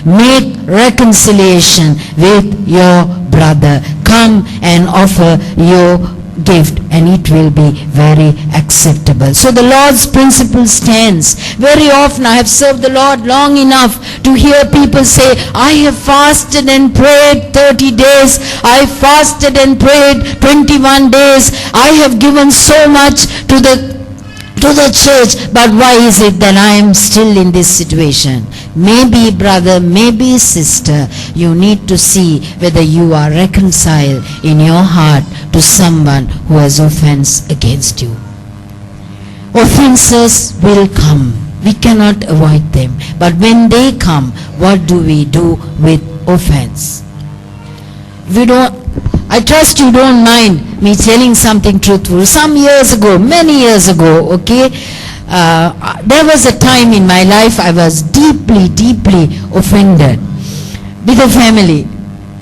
Make reconciliation with your brother. Come and offer your gift, and it will be very acceptable. So the Lord's principle stands. Very often I have served the Lord long enough to hear people say, I have fasted and prayed 30 days. I fasted and prayed 21 days. I have given so much to the church, but why is it that I am still in this situation? Maybe brother, maybe sister, you need to see whether you are reconciled in your heart to someone who has offense against you. Offenses will come. We cannot avoid them. But when they come, what do we do with offense? I trust you don't mind me telling something truthful. Some years ago, many years ago, okay, there was a time in my life I was deeply, deeply offended with a family,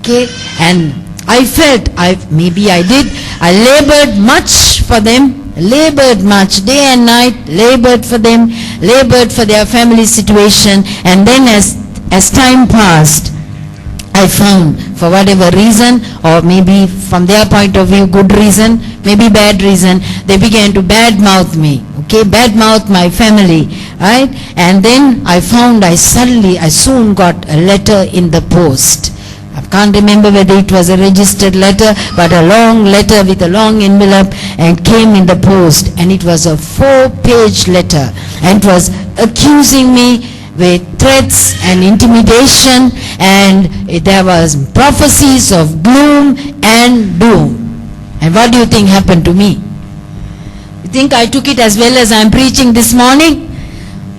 okay, and I felt, maybe I did, I labored much for them, labored much, day and night, labored for them, labored for their family situation, and then as time passed, I found, for whatever reason, or maybe from their point of view, good reason, maybe bad reason, they began to badmouth me, okay, badmouth my family, right? And then I found I soon got a letter in the post. I can't remember whether it was a registered letter, but a long letter with a long envelope, and came in the post, and it was a 4-page letter, and it was accusing me with threats and intimidation, and there was prophecies of gloom and doom. And what do you think happened to me? You think I took it as well as I'm preaching this morning?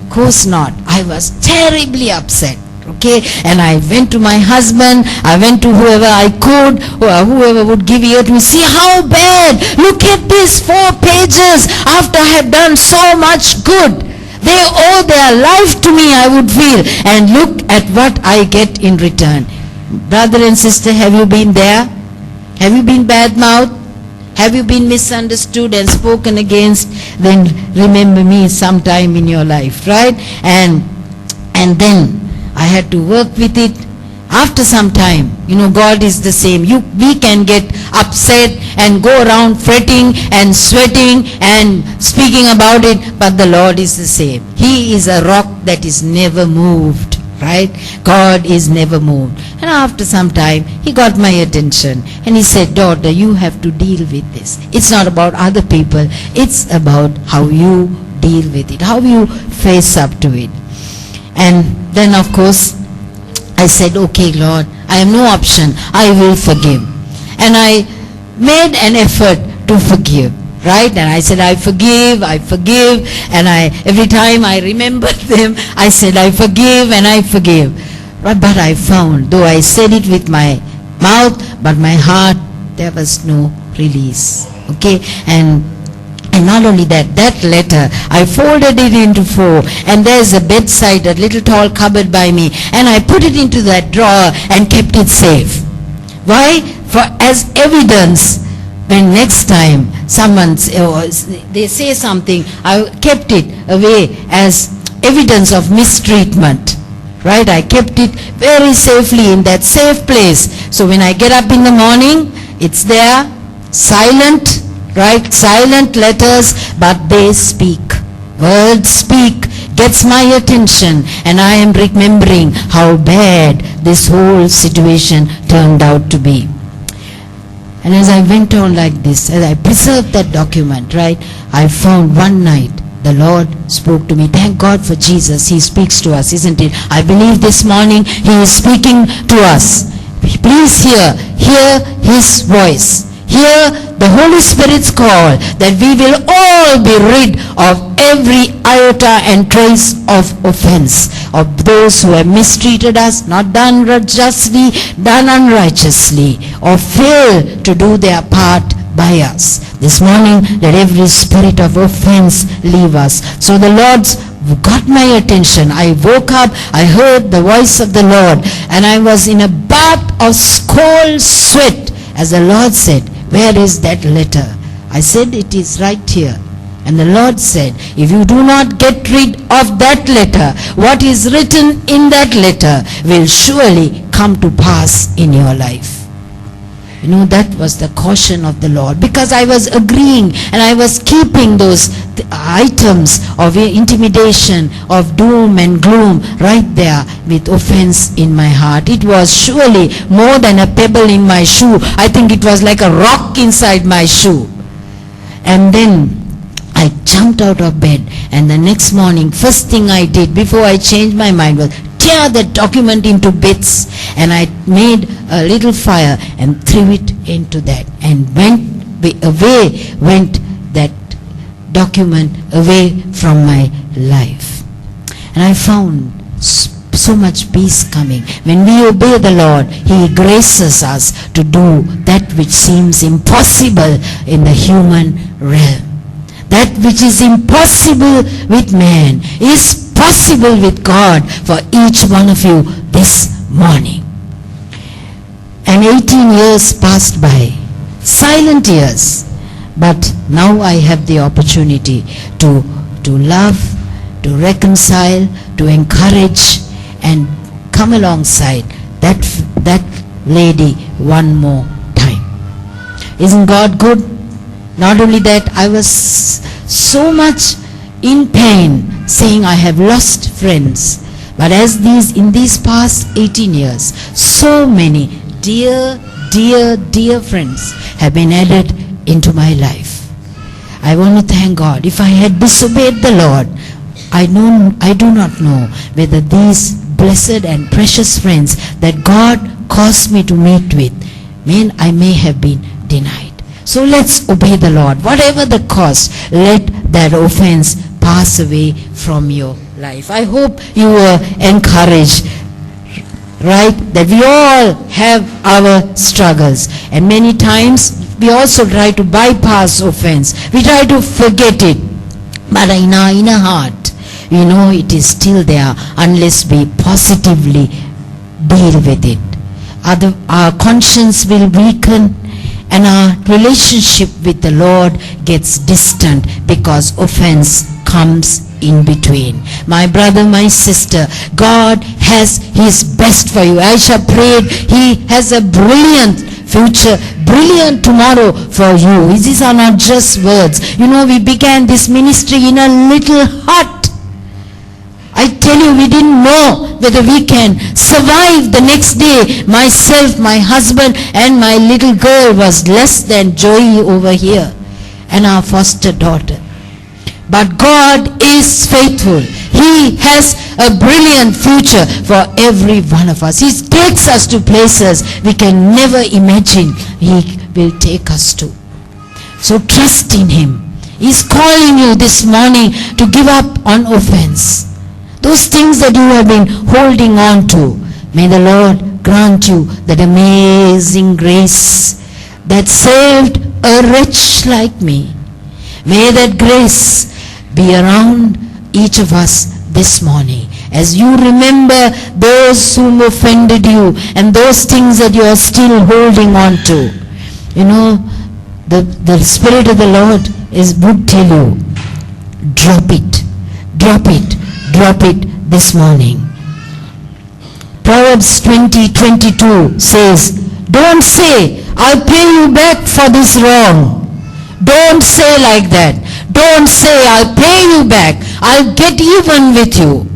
Of course not. I was terribly upset. Okay, and I went to my husband, I went to whoever I could, whoever would give ear to me. See how bad, look at these 4 pages after I had done so much good. They owe their life to me, I would feel, and look at what I get in return. Brother and sister, have you been there? Have you been bad-mouthed? Have you been misunderstood and spoken against? Then remember me sometime in your life, right? And then I had to work with it. After some time, God is the same. We can get upset and go around fretting and sweating and speaking about it, but the Lord is the same. He is a rock that is never moved, right? God is never moved. And after some time, He got my attention, and He said, daughter, you have to deal with this. It's not about other people. It's about how you deal with it, how you face up to it. And then, of course, I said, okay, Lord, I have no option. I will forgive. And I made an effort to forgive, right? And I said, I forgive. And every time I remembered them, I said, I forgive and I forgive. But I found, though I said it with my mouth, but my heart, there was no release. Okay? And not only that letter, I folded it into 4, and there's a bedside, a little tall cupboard by me, and I put it into that drawer and kept it safe. Why? For as evidence, when next time they say something, I kept it away as evidence of mistreatment. Right? I kept it very safely in that safe place. So when I get up in the morning, it's there, silent, right? Silent letters, but they speak. Words speak, gets my attention, and I am remembering how bad this whole situation turned out to be. And as I went on like this, as I preserved that document, right, I found one night the Lord spoke to me. Thank God for Jesus. He speaks to us, isn't it? I believe this morning He is speaking to us. Please hear His voice. Hear the Holy Spirit's call that we will all be rid of every iota and trace of offense, of those who have mistreated us, not done justly, done unrighteously, or failed to do their part by us. This morning, let every spirit of offense leave us. So the Lord's got my attention. I woke up, I heard the voice of the Lord, and I was in a bath of cold sweat as the Lord said, where is that letter? I said, it is right here. And the Lord said, if you do not get rid of that letter, what is written in that letter will surely come to pass in your life. You know, that was the caution of the Lord, because I was agreeing and I was keeping those items of intimidation, of doom and gloom right there with offense in my heart. It was surely more than a pebble in my shoe. I think it was like a rock inside my shoe. And then I jumped out of bed, and the next morning, first thing I did before I changed my mind was tear that document into bits, and I made a little fire and threw it into that, and away went that document away from my life. And I found so much peace coming. When we obey the Lord, He graces us to do that which seems impossible in the human realm. That which is impossible with man is possible with God for each one of you this morning. And 18 years passed by, silent years, but now I have the opportunity to love, to reconcile, to encourage, and come alongside that lady one more time. Isn't God good? Not only that, I was so much in pain, saying I have lost friends. But in these past 18 years, so many dear friends have been added into my life. I want to thank God. If I had disobeyed the Lord, I do not know whether these blessed and precious friends that God caused me to meet with, I may have been denied. So let's obey the Lord. Whatever the cost, let that offense pass away from your life. I hope you were encouraged, right? That we all have our struggles. And many times we also try to bypass offense. We try to forget it. But in our inner heart, we know it is still there unless we positively deal with it. Our conscience will weaken, and our relationship with the Lord gets distant because offense comes in between. My brother, my sister, God has His best for you. Aisha prayed, He has a brilliant future, brilliant tomorrow for you. These are not just words. You know, we began this ministry in a little hut. I tell you, we didn't know whether we can survive the next day. Myself, my husband, and my little girl was less than Joey over here, and our foster daughter. But God is faithful. He has a brilliant future for every one of us. He takes us to places we can never imagine He will take us to. So trust in Him. He's calling you this morning to give up on offense. Those things that you have been holding on to, may the Lord grant you that amazing grace that saved a wretch like me. May that grace be around each of us this morning, as you remember those whom offended you and those things that you are still holding on to. You know, the Spirit of the Lord would tell you, drop it this morning. Proverbs 20:22 says, don't say, I'll pay you back for this wrong. Don't say like that. Don't say, I'll pay you back. I'll get even with you.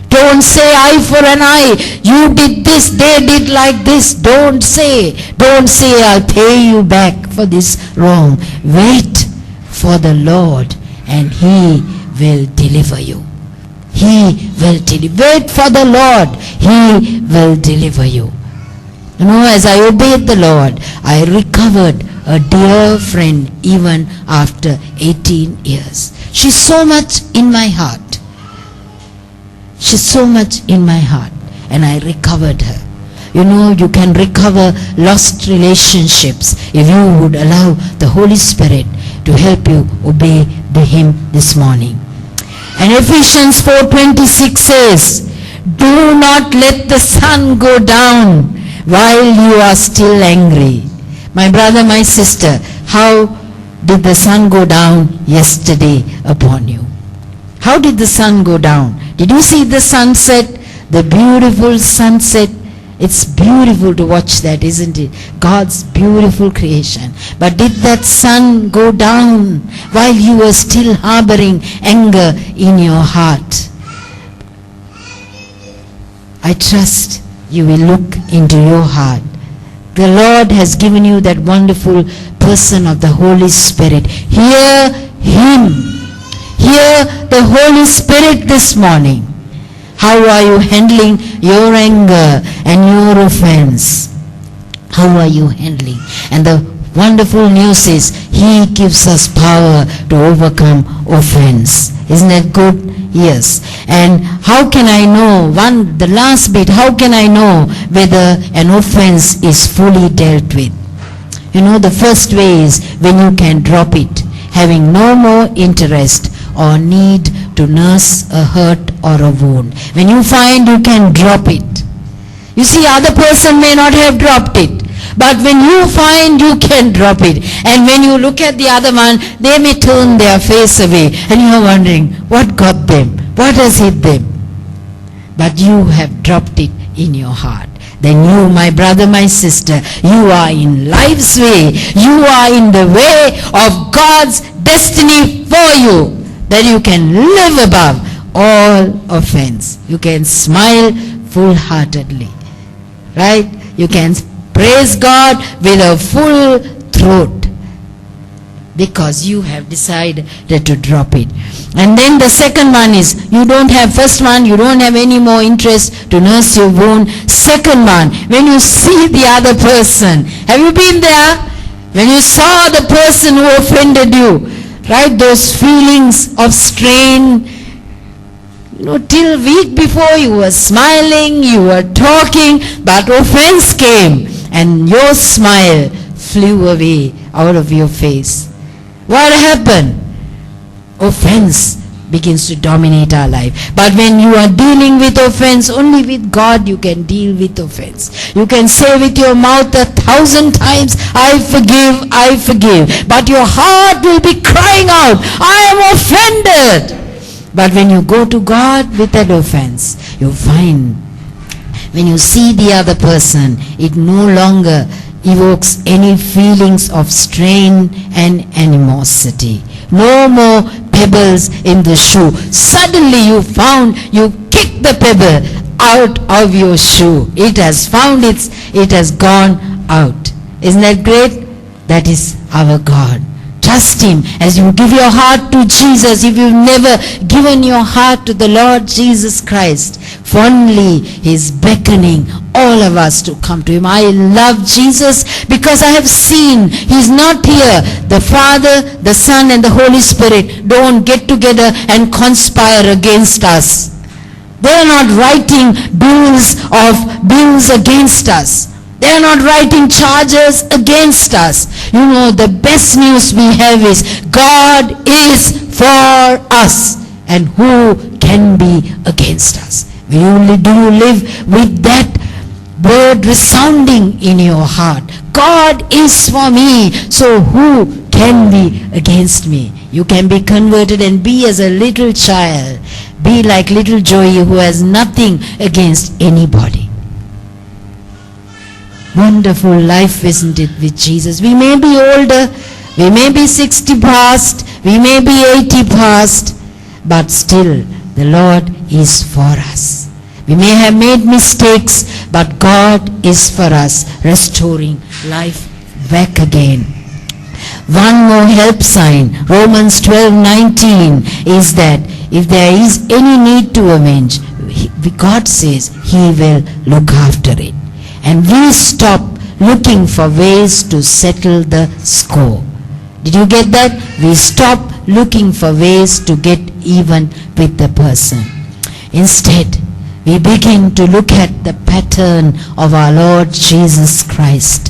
Don't say eye for an eye. You did this, they did like this. Don't say I'll pay you back for this wrong. Wait for the Lord, and He will deliver you. He will deliver. Wait for the Lord. He will deliver you. You know, as I obeyed the Lord, I recovered a dear friend even after 18 years. She's so much in my heart. She's so much in my heart, and I recovered her. You know, you can recover lost relationships if you would allow the Holy Spirit to help you obey Him this morning. And Ephesians 4:26 says, do not let the sun go down while you are still angry. My brother, my sister, how did the sun go down yesterday upon you? How did the sun go down? Did you see the sunset? The beautiful sunset. It's beautiful to watch that, isn't it? God's beautiful creation. But did that sun go down while you were still harboring anger in your heart? I trust you will look into your heart. The Lord has given you that wonderful person of the Holy Spirit. Hear Him. Hear the Holy Spirit this morning. How are you handling your anger and your offense? How are you handling? And the wonderful news is He gives us power to overcome offense. Isn't that good? Yes. And how can I know, the last bit, how can I know whether an offense is fully dealt with? You know, the first way is when you can drop it, having no more interest or need to nurse a hurt or a wound. When you find you can drop it. You see, other person may not have dropped it, but when you find you can drop it, and when you look at the other one, they may turn their face away, and you are wondering, what got them? What has hit them? But you have dropped it in your heart. Then you, my brother, my sister, you are in life's way. You are in the way of God's destiny for you, that you can live above all offense. You can smile full-heartedly, right? You can praise God with a full throat because you have decided to drop it. And then the second one is, you don't have, first one, you don't have any more interest to nurse your wound. Second one, when you see the other person, have you been there? When you saw the person who offended you, right, those feelings of strain, you know, till week before you were smiling, you were talking, but offense came and your smile flew away out of your face. What happened? Offense begins to dominate our life. But when you are dealing with offense, only with God you can deal with offense. You can say with your mouth 1,000 times, I forgive, I forgive. But your heart will be crying out, I am offended. But when you go to God with that offense, you find when you see the other person, it no longer evokes any feelings of strain and animosity. No more pebbles in the shoe. Suddenly you found, you kicked the pebble out of your shoe. It has it has gone out. Isn't that great? That is our God. Trust Him as you give your heart to Jesus. If you've never given your heart to the Lord Jesus Christ, fondly He's beckoning all of us to come to Him. I love Jesus because I have seen He's not here. The Father, the Son, and the Holy Spirit don't get together and conspire against us. They're not writing bills against us. They are not writing charges against us. You know, the best news we have is God is for us, and who can be against us? Do you live with that word resounding in your heart? God is for me, so who can be against me? You can be converted and be as a little child. Be like little Joey who has nothing against anybody. Wonderful life, isn't it, with Jesus? We may be older, we may be 60 past, we may be 80 past, but still the Lord is for us. We may have made mistakes, but God is for us, restoring life back again. One more help sign, Romans 12:19, is that if there is any need to avenge, God says He will look after it. And we stop looking for ways to settle the score. Did you get that? We stop looking for ways to get even with the person. Instead, we begin to look at the pattern of our Lord Jesus Christ.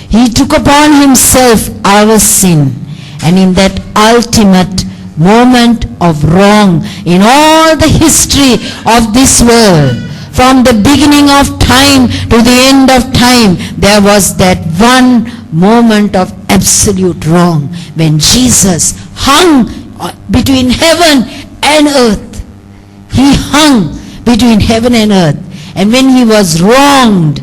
He took upon Himself our sin, and in that ultimate moment of wrong in all the history of this world, from the beginning of time to the end of time, there was that one moment of absolute wrong, when Jesus hung between heaven and earth. He hung between heaven and earth. And when he was wronged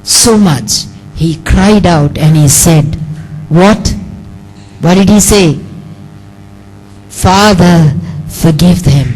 so much, he cried out and he said, what? What did he say? Father, forgive them,